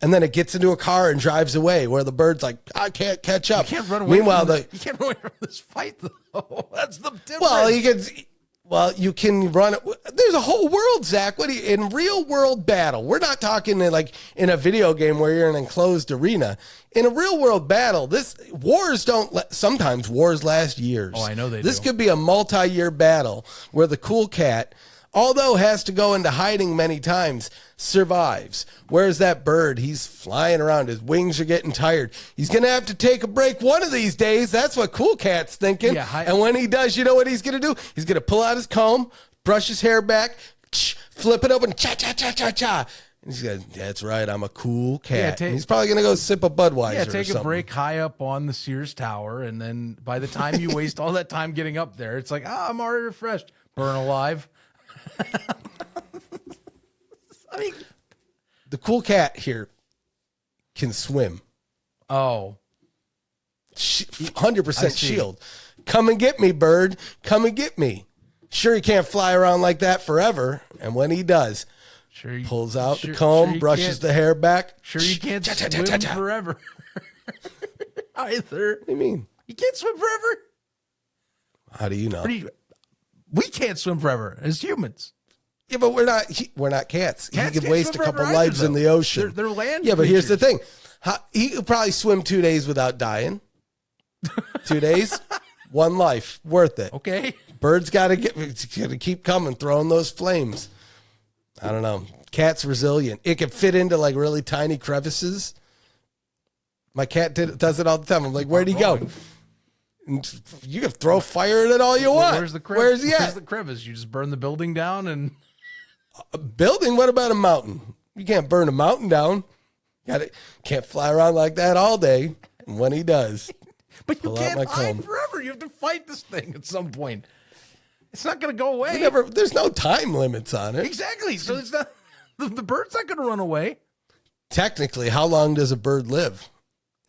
And then it gets into a car and drives away, where the bird's like, I can't catch up. You can't run away. Meanwhile, you can't run away from this fight, though. That's the difference. You can run. There's a whole world, Zach. In real world battle? We're not talking like in a video game where you're in an enclosed arena. In a real world battle, sometimes wars last years. Oh, I know This could be a multi-year battle where the cool cat, although has to go into hiding many times, survives. Whereas that bird, he's flying around. His wings are getting tired. He's going to have to take a break one of these days. That's what Cool Cat's thinking. Yeah, and when he does, you know what he's going to do? He's going to pull out his comb, brush his hair back, flip it open, cha-cha-cha-cha-cha. And he's going, that's right, I'm a cool cat. Yeah, he's probably going to go sip a Budweiser. Yeah, take a break high up on the Sears Tower. And then by the time you waste all that time getting up there, it's like, I'm already refreshed. Burn alive. I mean, the cool cat here can swim. Oh. 100% shield. Come and get me, bird. Come and get me. Sure, he can't fly around like that forever. And when he does, pulls out the comb, brushes the hair back. Sure, you can't swim forever. Either. What do you mean? You can't swim forever? How do you know? We can't swim forever as humans. Yeah, but we're not cats. He could waste a couple lives in the ocean. They're land Yeah, but creatures. here's the thing. He could probably swim 2 days without dying. 2 days, one life, worth it. Okay. Bird's got to keep coming, throwing those flames. I don't know. Cat's resilient. It can fit into like really tiny crevices. My cat does it all the time. I'm like, where'd he go? And you can throw fire at it all you want. Where's the crevice? Where's he at? Where's the crevice? You just burn the building down and... A building? What about a mountain? You can't burn a mountain down. Can't fly around like that all day. And when he does, but you can't hide forever. You have to fight this thing at some point. It's not going to go away. There's no time limits on it. Exactly. So it's not the bird's not going to run away. Technically, how long does a bird live?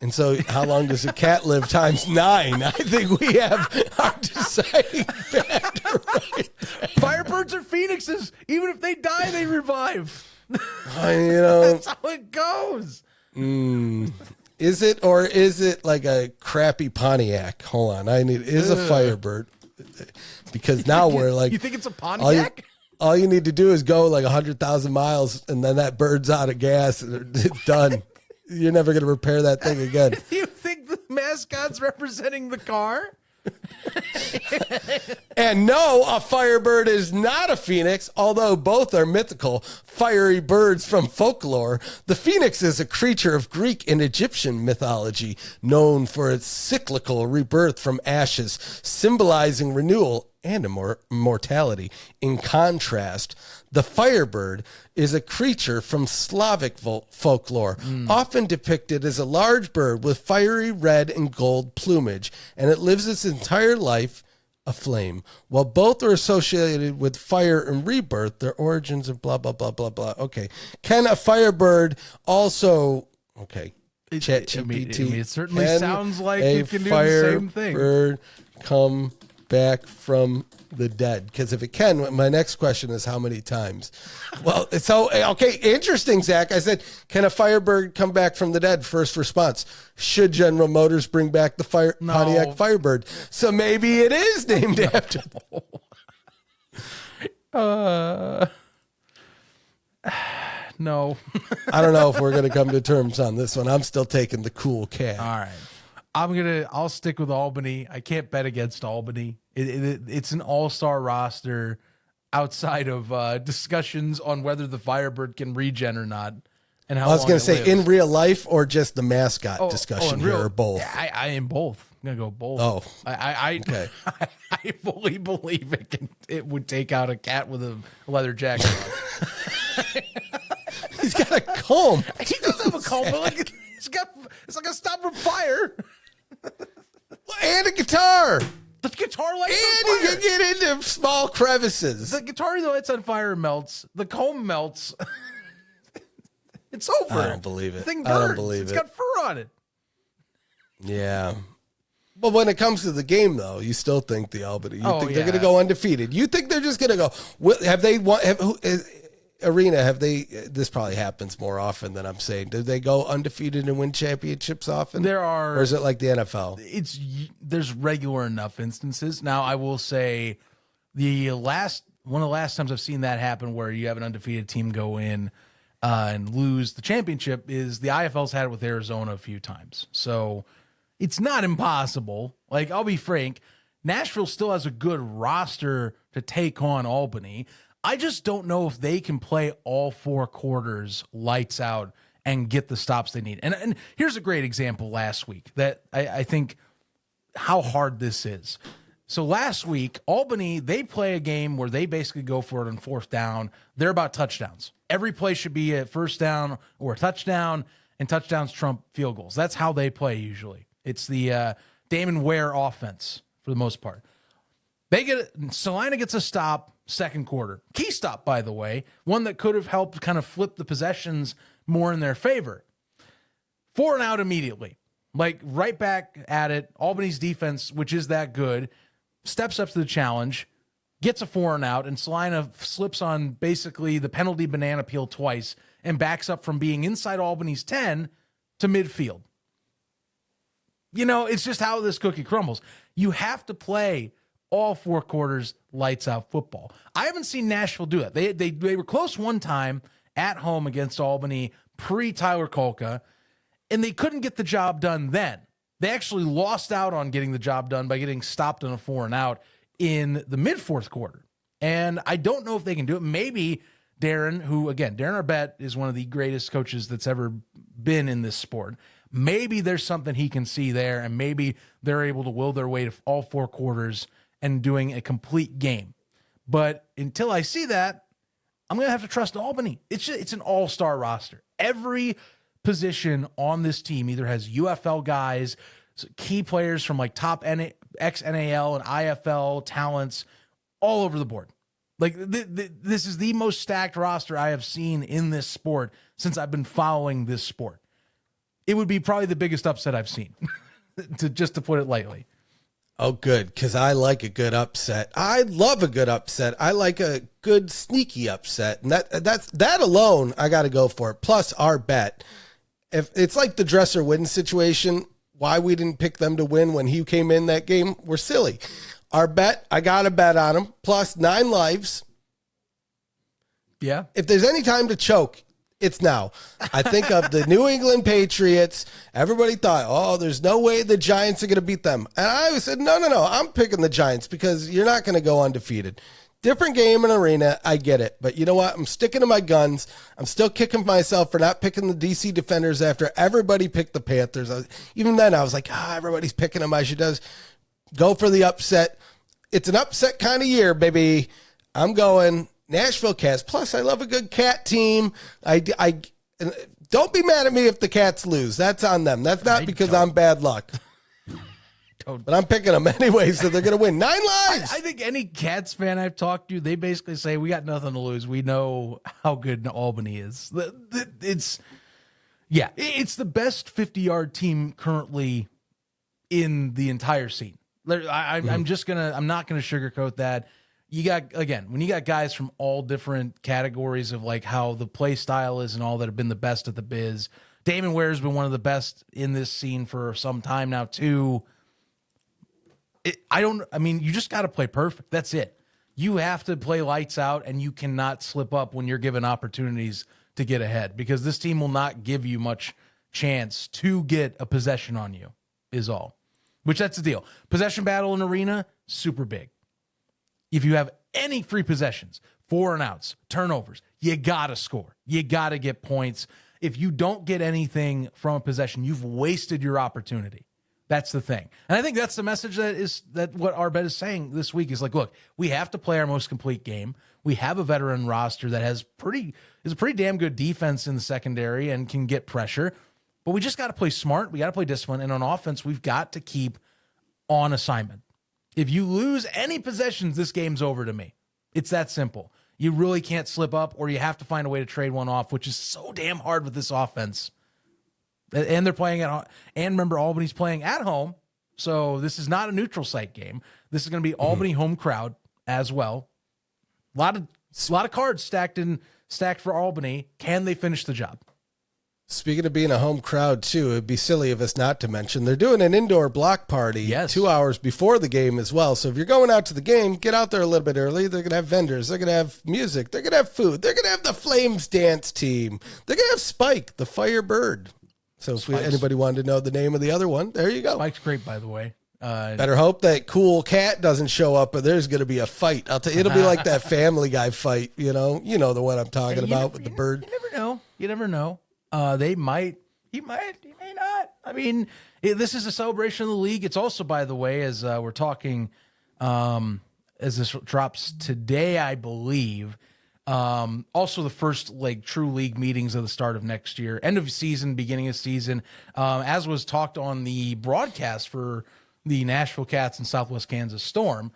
And so how long does a cat live times 9? I think we have our deciding factor right there. Firebirds are phoenixes. Even if they die, they revive. That's how it goes. Is it, or is it like a crappy Pontiac? Hold on. Is a Firebird. Because now we're like... You think it's a Pontiac? All you need to do is go like 100,000 miles and then that bird's out of gas and it's done. You're never going to repair that thing again. You think the mascot's representing the car? And no, a Firebird is not a phoenix, although both are mythical, fiery birds from folklore. The phoenix is a creature of Greek and Egyptian mythology, known for its cyclical rebirth from ashes, symbolizing renewal and immortality. In contrast, the Firebird is a creature from Slavic folklore, often depicted as a large bird with fiery red and gold plumage, and it lives its entire life aflame. While both are associated with fire and rebirth, their origins are blah, blah, blah, blah, blah. Okay. Can a Firebird also... Okay. ChatGPT. It certainly sounds like it can do the same thing. Bird come back from the dead? Because if it can, my next question is how many times? Well, so, okay, interesting, Zach. I said, can a Firebird come back from the dead? First response, should General Motors bring back the Pontiac Firebird? So maybe it is named after No. I don't know if we're going to come to terms on this one. I'm still taking the cool cat. All right. I'll stick with Albany. I can't bet against Albany. It's an all-star roster outside of discussions on whether the Firebird can regen or not. And how I was going to say lives. in real life or just the mascot discussion here or both? I am both. gonna go both. Oh, Okay. I fully believe it would take out a cat with a leather jacket on. He's got a comb. He does have a comb, but like it's like a stop from fire. And a guitar. The guitar lights And on you fire. can get into small crevices. The guitar lights on fire and melts. The comb melts. It's over. I don't believe it. The thing I burns. don't believe It's it. got fur on it. Yeah. But when it comes to the game, though, you still think the Albany. You think they're yeah. going to go undefeated. You think they're just going to go. Have they won? Arena, have they? This probably happens more often than I'm saying. Do they go undefeated and win championships often? Or is it like the NFL? There's regular enough instances. Now, I will say one of the last times I've seen that happen where you have an undefeated team go in and lose the championship is the IFL's had it with Arizona a few times. So it's not impossible. Like, I'll be frank, Nashville still has a good roster to take on Albany. I just don't know if they can play all 4 quarters lights out and get the stops they need. And here's a great example last week that I think how hard this is. So last week, Albany, they play a game where they basically go for it on 4th down. They're about touchdowns. Every play should be a first down or a touchdown, and touchdowns trump field goals. That's how they play usually. It's the Damon Ware offense for the most part. Salina gets a stop, 2nd quarter. Key stop, by the way, one that could have helped kind of flip the possessions more in their favor. 4 and out immediately. Like, right back at it. Albany's defense, which is that good, steps up to the challenge, gets a 4 and out, and Salina slips on basically the penalty banana peel twice and backs up from being inside Albany's 10 to midfield. You know, it's just how this cookie crumbles. You have to play all 4 quarters lights out football. I haven't seen Nashville do it. They were close one time at home against Albany pre-Tyler Kolka, and they couldn't get the job done then. They actually lost out on getting the job done by getting stopped on a 4 and out in the mid-4th quarter. And I don't know if they can do it. Maybe Darren, Darren Arbett is one of the greatest coaches that's ever been in this sport. Maybe there's something he can see there, and maybe they're able to will their way to all 4 quarters and doing a complete game. But until I see that, I'm going to have to trust Albany. It's an all-star roster. Every position on this team either has UFL guys, key players from like top ex-NAL and IFL talents all over the board. Like, this is the most stacked roster I have seen in this sport since I've been following this sport. It would be probably the biggest upset I've seen, to put it lightly. Oh, good, because I like a good upset. I love a good upset. I like a good sneaky upset, and that alone, I got to go for it. Plus our bet. If it's like the Dresser win situation, why we didn't pick them to win when he came in that game, we're silly. Our bet, I got a bet on him, plus 9 lives. Yeah. If there's any time to choke, it's now. I think of the New England Patriots. Everybody thought, oh, there's no way the Giants are going to beat them. And I said, no. I'm picking the Giants because you're not going to go undefeated. Different game and arena. I get it. But you know what? I'm sticking to my guns. I'm still kicking myself for not picking the DC Defenders after everybody picked the Panthers. Even then, I was like, everybody's picking them. I should just go for the upset. It's an upset kind of year, baby. I'm going Nashville Cats. Plus, I love a good cat team. I don't be mad at me if the Cats lose. That's on them. That's not because I'm bad luck. But I'm picking them anyway, so they're going to win. 9 lives. I think any Cats fan I've talked to, they basically say, we got nothing to lose. We know how good Albany is. It's the best 50-yard team currently in the entire scene. I'm not going to sugarcoat that. You got, again, when you got guys from all different categories of like how the play style is and all that have been the best at the biz. Damon Ware has been one of the best in this scene for some time now too. You just got to play perfect. That's it. You have to play lights out, and you cannot slip up when you're given opportunities to get ahead, because this team will not give you much chance to get a possession on you, is all. Which, that's the deal. Possession battle in arena, super big. If you have any free possessions, 4 and outs, turnovers, you got to score. You got to get points. If you don't get anything from a possession, you've wasted your opportunity. That's the thing. And I think that's the message that what our bet is saying this week is like, look, we have to play our most complete game. We have a veteran roster that is a pretty damn good defense in the secondary and can get pressure, but we just got to play smart. We got to play discipline. And on offense, we've got to keep on assignment. If you lose any possessions, this game's over to me. It's that simple. You really can't slip up, or you have to find a way to trade one off, which is so damn hard with this offense. And they're playing and remember, Albany's playing at home, so this is not a neutral site game. This is going to be Albany home crowd as well. A lot of cards stacked for Albany. Can they finish the job? Speaking of being a home crowd too, it'd be silly of us not to mention they're doing an indoor block party 2 hours before the game as well. So if you're going out to the game, get out there a little bit early. They're going to have vendors. They're going to have music. They're going to have food. They're going to have the Flames dance team. They're going to have Spike, the Firebird. So if anybody wanted to know the name of the other one, there you go. Spike's great, by the way. Better hope that Cool Cat doesn't show up, but there's going to be a fight. I'll tell you, it'll be like that Family Guy fight. You know the one I'm talking about with the bird. You never know. He may not. I mean, this is a celebration of the league. It's also, by the way, as we're talking, as this drops today, I believe. Also the first true league meetings of the start of next year, end of season, beginning of season, as was talked on the broadcast for the Nashville Cats and Southwest Kansas Storm.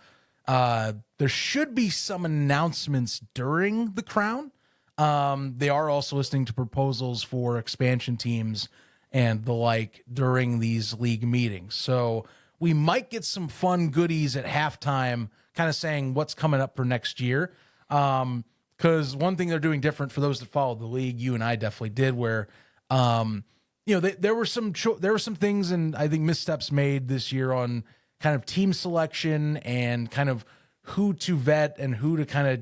There should be some announcements during the Crown. They are also listening to proposals for expansion teams and the like during these league meetings. So we might get some fun goodies at halftime, kind of saying what's coming up for next year. Because one thing they're doing different for those that follow the league, you and I definitely did, where, there were some things and I think missteps made this year on kind of team selection and kind of who to vet and who to kind of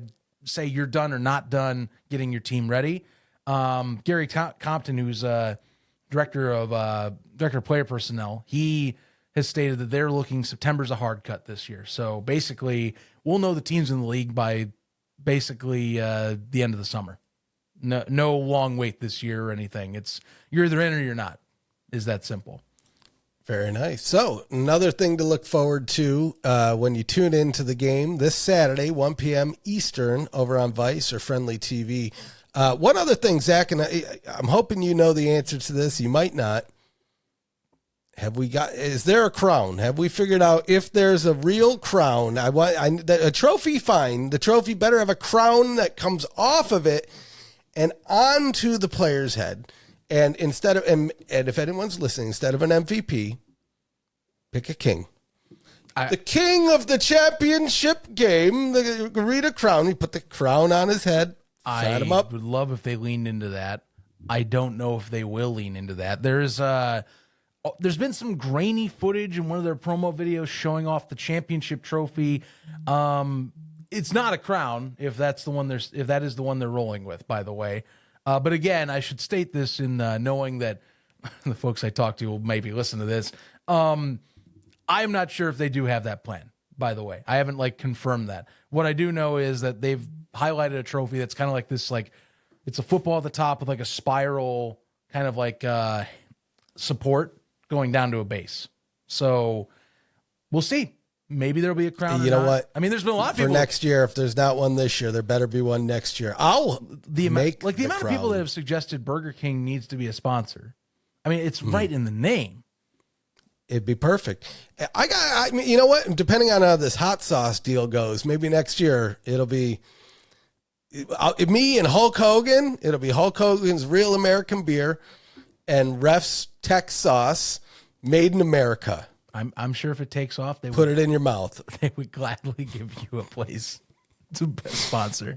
say you're done or not done getting your team ready. Gary Compton, who's director of player personnel, he has stated that they're looking September's a hard cut this year. So basically, we'll know the teams in the league by basically the end of the summer. No long wait this year or anything. It's you're either in or you're not. Is that simple. Very nice. So another thing to look forward to when you tune into the game this Saturday, 1 p.m. Eastern over on Vice or Friendly TV. One other thing, Zach, and I'm hoping you know the answer to this. You might not. Is there a crown? Have we figured out if there's a real crown? A trophy, fine. The trophy better have a crown that comes off of it and onto the player's head. And and if anyone's listening, instead of an MVP, pick a king. The king of the championship game, the Garita crown. He put the crown on his head, sat him up. I would love if they leaned into that. I don't know if they will lean into that. There's been some grainy footage in one of their promo videos showing off the championship trophy. It's not a crown if that is the one they're rolling with, by the way. But again, I should state this in knowing that the folks I talk to will maybe listen to this. I'm not sure if they do have that plan, by the way. I haven't confirmed that. What I do know is that they've highlighted a trophy that's kind of like this, it's a football at the top with a spiral kind of support going down to a base. So we'll see. Maybe there'll be a crown. You know what? I mean, there's been a lot of people. For next year, if there's not one this year, there better be one next year. The amount of people that have suggested Burger King needs to be a sponsor. I mean, it's right in the name. It'd be perfect. I mean, you know what? Depending on how this hot sauce deal goes, maybe next year it'll be me and Hulk Hogan. It'll be Hulk Hogan's Real American Beer and Ref's Tech Sauce, made in America. I'm sure if it takes off, they put it in your mouth. They would gladly give you a place to sponsor.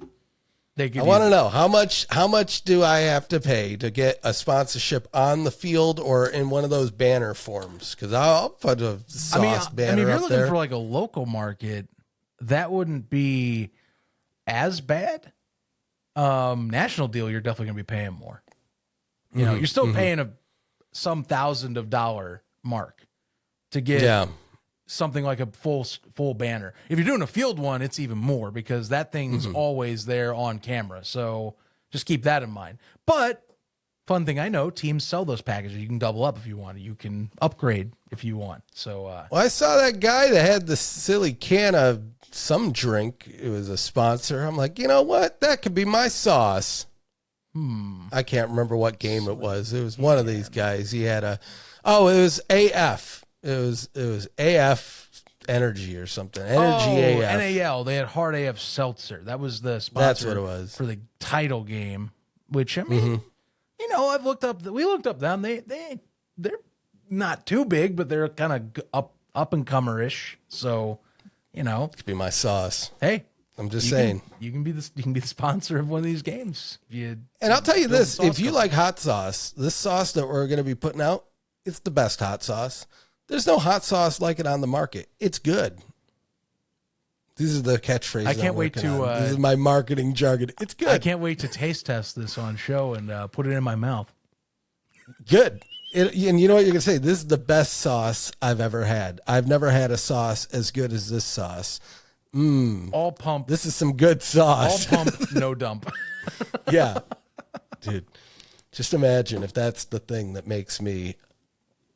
I want to know how much do I have to pay to get a sponsorship on the field or in one of those banner forms? Because I'll put a sauce banner. I mean, if you're up looking there for a local market, that wouldn't be as bad. National deal, you're definitely going to be paying more. You know, you're still paying some $1,000s of dollar mark to get something like a full banner. If you're doing a field one, it's even more because that thing's always there on camera. So just keep that in mind. But Fun thing I know, teams sell those packages. You can double up if you want. You can upgrade if you want. So, well, I saw that guy that had the silly can of some drink. It was a sponsor. I'm like, you know what? That could be my sauce. I can't remember what game it was. It was one of these guys. He had it was AF. It was AF Energy or something. Energy AF. NAL. They had Hard AF Seltzer. That was the sponsor. That's what it was for the title game. Which I mean, you know, I've looked up. We looked up them. They're not too big, but they're kind of up and comerish. So, you know, it could be my sauce. Hey, I'm just saying. You can be the sponsor of one of these games. And I'll tell you this: if you like hot sauce, this sauce that we're going to be putting out, it's the best hot sauce. There's no hot sauce like it on the market. It's good. These are the catchphrases. I can't wait to. This is my marketing jargon. It's good. I can't wait to taste test this on show and put it in my mouth. Good. And you know what you're gonna say? This is the best sauce I've ever had. I've never had a sauce as good as this sauce. All pump. This is some good sauce. All pump, no dump. Yeah, dude. Just imagine if that's the thing that makes me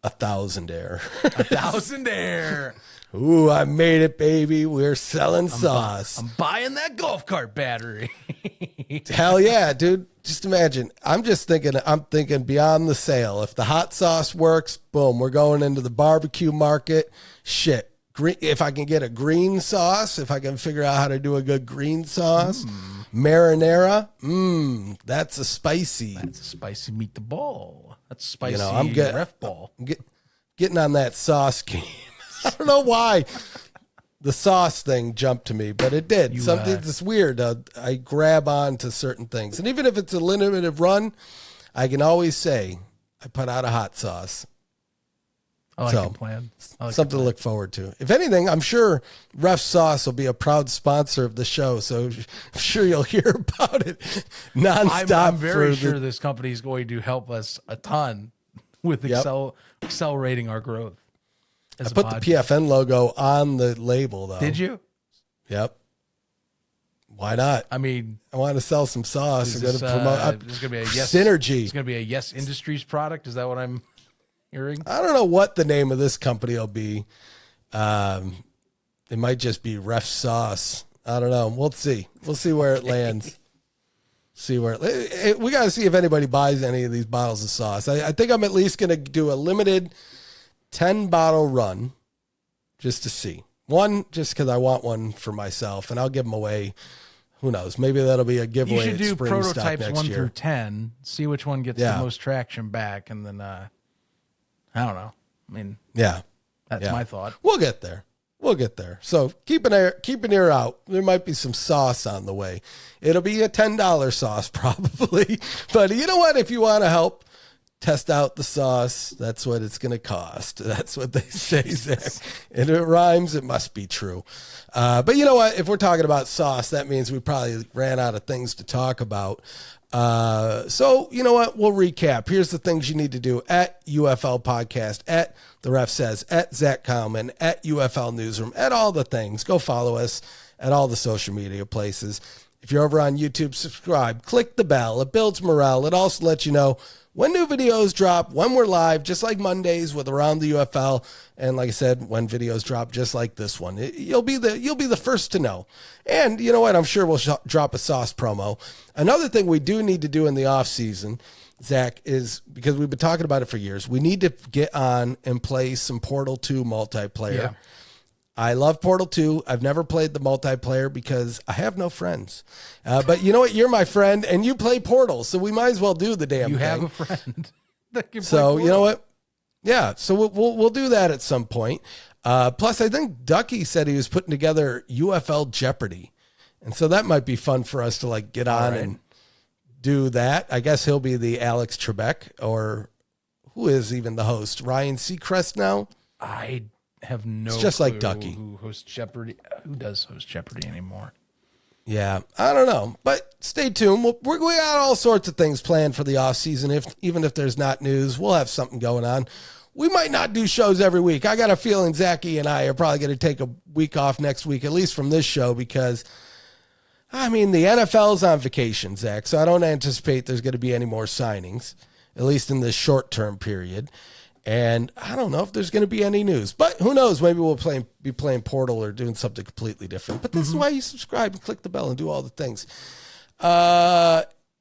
a thousandaire. A thousandaire. Ooh, I made it, baby. We're selling sauce. I'm buying that golf cart battery. Hell yeah, dude. Just imagine. I'm thinking beyond the sale. If the hot sauce works, boom, we're going into the barbecue market. Shit. If I can get a green sauce, if I can figure out how to do a good green sauce, marinara, that's a spicy. That's a spicy meat the ball. That's spicy ref ball. I'm getting on that sauce game. I don't know why the sauce thing jumped to me, but it did. Something that's weird. I grab on to certain things. And even if it's a limited run, I can always say, I put out a hot sauce. I like the plan. Something to look forward to. If anything, I'm sure Ref Sauce will be a proud sponsor of the show, so I'm sure you'll hear about it nonstop. I'm very sure this company is going to help us a ton with accelerating our growth. I put the PFN logo on the label, though. Did you? Yep. Why not? I mean, I want to sell some sauce. Is this going to be a Synergy. It's going to be a Yes Industries product. Is that what I'm hearing? I don't know what the name of this company will be. It might just be Ref Sauce. I don't know. We'll see. We'll see where it lands. We got to see if anybody buys any of these bottles of sauce. I think I'm at least going to do a limited 10-bottle run just to see. One, just because I want one for myself, and I'll give them away. Who knows? Maybe that'll be a giveaway. You should do prototypes 1 year. through 10, see which one gets the most traction back, and then, I don't know. I mean, that's my thought. We'll get there. So keep an ear out. There might be some sauce on the way. It'll be a $10 sauce probably. But you know what? If you want to help test out the sauce, that's what it's going to cost. That's what they say there. And it rhymes. It must be true. But you know what? If we're talking about sauce, that means we probably ran out of things to talk about. So you know what? We'll recap. Here's the things you need to do at UFL Podcast, at The Ref Says, at Zach Kalman, at UFL Newsroom, at all the things. Go follow us at all the social media places. If you're over on YouTube, subscribe, click the bell. It builds morale. It also lets you know when new videos drop, when we're live, just like Mondays with Around the UFL, and like I said, when videos drop, just like this one, you'll be the first to know. And you know what? I'm sure we'll drop a sauce promo. Another thing we do need to do in the off season, Zach, is because we've been talking about it for years. We need to get on and play some Portal 2 multiplayer. Yeah. I love Portal 2. I've never played the multiplayer because I have no friends. But you know what? You're my friend, and you play Portal, so we might as well do the damn thing. You have a friend that can play So Portal. You know what? Yeah, so we'll do that at some point. Plus, I think Ducky said he was putting together UFL Jeopardy, and so that might be fun for us to like get on and do that. I guess he'll be the Alex Trebek, or who is even the host? Ryan Seacrest now? I have no It's just clue like Ducky. Who hosts Jeopardy? Who does host Jeopardy anymore? Yeah, I don't know, but stay tuned. We got all sorts of things planned for the off season. Even if there's not news, we'll have something going on. We might not do shows every week. I got a feeling Zachy and I are probably going to take a week off next week, at least from this show, because I mean the NFL's on vacation, Zach. So I don't anticipate there's going to be any more signings. at least in this short-term period. And I don't know if there's going to be any news, but who knows? Maybe we'll be playing Portal or doing something completely different. But this is why you subscribe and click the bell and do all the things.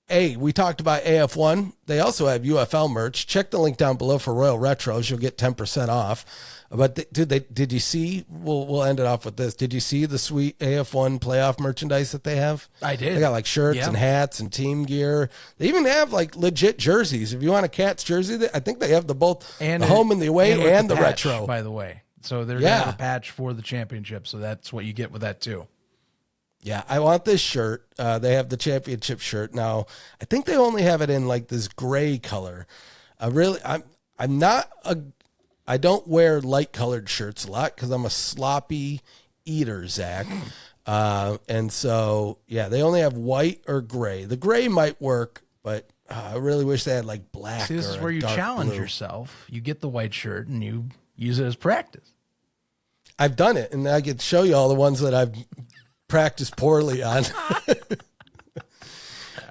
Hey, we talked about AF1. They also have UFL merch. Check the link down below for Royal Retros. You'll get 10% off. But did you see? We'll end it off with this. Did you see the sweet AF1 playoff merchandise that they have? I did. They got like shirts and hats and team gear. They even have like legit jerseys. If you want a Cats jersey, I think they have the home and the away and the patch, retro. by the way. So they're going to have a patch for the championship. So that's what you get with that too. Yeah, I want this shirt. They have the championship shirt now. I think they only have it in like this gray color. I don't wear light colored shirts a lot because I'm a sloppy eater, Zach. And so, yeah, they only have white or gray. The gray might work, but I really wish they had like black. See, this is where you challenge yourself. You get the white shirt and you use it as practice. I've done it, and I could show you all the ones that I've practiced poorly on.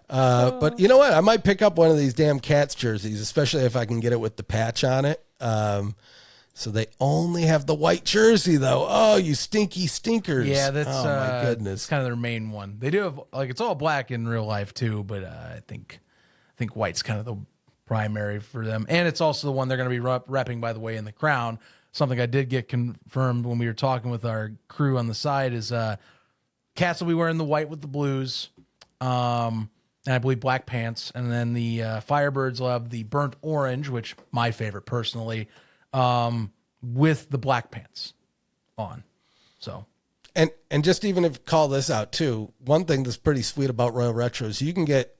But you know what? I might pick up one of these damn Cats jerseys, especially if I can get it with the patch on it. So they only have the white jersey, though. Oh, you stinky stinkers. Yeah, that's my goodness. Kind of their main one. They do have, like, it's all black in real life, too, but I think white's kind of the primary for them. And it's also the one they're going to be repping, by the way, in the Crown. Something I did get confirmed when we were talking with our crew on the side is Cats will be wearing the white with the blues, and I believe black pants. And then the Firebirds will have the burnt orange, which my favorite personally, with the black pants on. So, and just even if call this out too, one thing that's pretty sweet about Royal Retros, you can get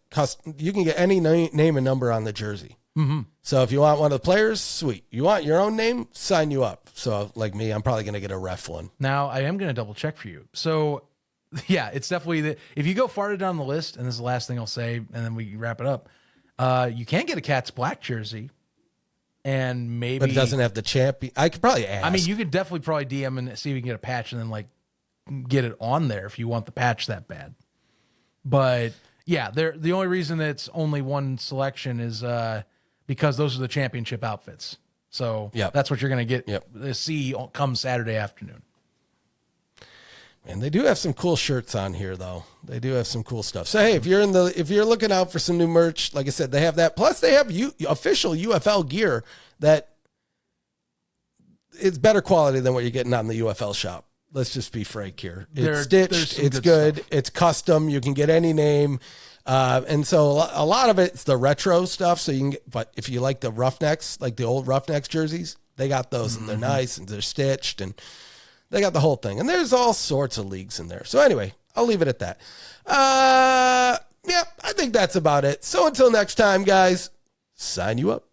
any name and number on the jersey. Mm-hmm. So if you want one of the players, sweet. You want your own name, sign you up. So like me, I'm probably going to get a ref one. Now I am going to double check for you. So yeah, it's definitely if you go farther down the list, and this is the last thing I'll say, and then we wrap it up. You can get a Cats black jersey, and maybe, but it doesn't have the champion. I could probably ask. I mean, you could definitely probably DM and see if you can get a patch, and then like get it on there if you want the patch that bad. But yeah, the only reason that it's only one selection is because those are the championship outfits. So that's what you're going to get see come Saturday afternoon. And they do have some cool shirts on here, though. They do have some cool stuff. So hey, if you're looking out for some new merch, like I said, they have that. Plus, they have official UFL gear that it's better quality than what you're getting on the UFL shop. Let's just be frank here. It's stitched. It's good. Stuff. It's custom. You can get any name. And so a lot of it's the retro stuff. So you can get, but if you like the Roughnecks, like the old Roughnecks jerseys, they got those and they're nice and they're stitched and they got the whole thing. And there's all sorts of leagues in there. So anyway, I'll leave it at that. I think that's about it. So until next time, guys, sign you up.